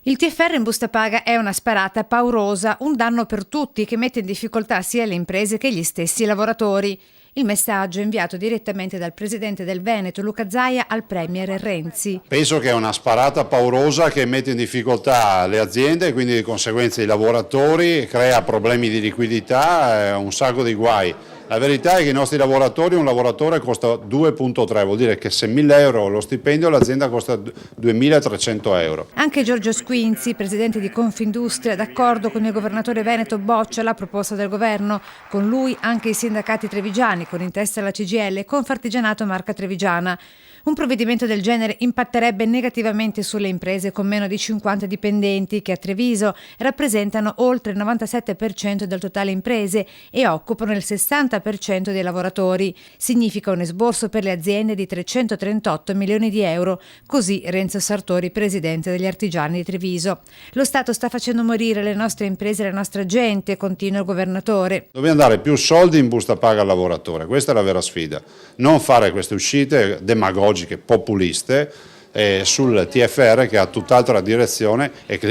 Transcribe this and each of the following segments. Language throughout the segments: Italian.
Il TFR in busta paga è una sparata paurosa, un danno per tutti che mette in difficoltà sia le imprese che gli stessi lavoratori. Il messaggio è inviato direttamente dal presidente del Veneto, Luca Zaia, al premier Renzi. Penso che è una sparata paurosa che mette in difficoltà le aziende e quindi di conseguenza i lavoratori, crea problemi di liquidità, un sacco di guai. La verità è che i nostri lavoratori, un lavoratore costa 2,3, vuol dire che se 1.000 euro lo stipendio l'azienda costa 2.300 euro. Anche Giorgio Squinzi, presidente di Confindustria, d'accordo con il governatore veneto, boccia la proposta del governo. Con lui anche i sindacati trevigiani, con in testa la CGIL e Confartigianato Marca Trevigiana. Un provvedimento del genere impatterebbe negativamente sulle imprese con meno di 50 dipendenti che a Treviso rappresentano oltre il 97% del totale imprese e occupano il 60% dei lavoratori. Significa un esborso per le aziende di 338 milioni di euro, così Renzo Sartori, presidente degli artigiani di Treviso. Lo Stato sta facendo morire le nostre imprese e la nostra gente, continua il governatore. Dobbiamo dare più soldi in busta paga al lavoratore, questa è la vera sfida. Non fare queste uscite demagogiche, populiste sul TFR che ha tutt'altra direzione e che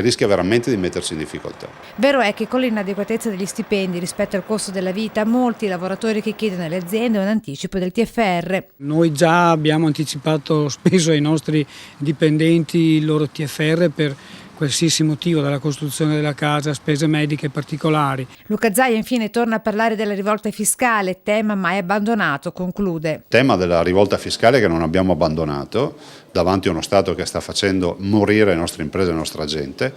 rischia veramente di mettersi in difficoltà. Vero è che con l'inadeguatezza degli stipendi rispetto al costo della vita, molti lavoratori che chiedono alle aziende un anticipo del TFR. Noi già abbiamo anticipato speso ai nostri dipendenti il loro TFR per qualsiasi motivo, dalla costruzione della casa, spese mediche particolari. Luca Zaia infine torna a parlare della rivolta fiscale, tema mai abbandonato, conclude. Il tema della rivolta fiscale che non abbiamo abbandonato davanti a uno Stato che sta facendo morire le nostre imprese e la nostra gente.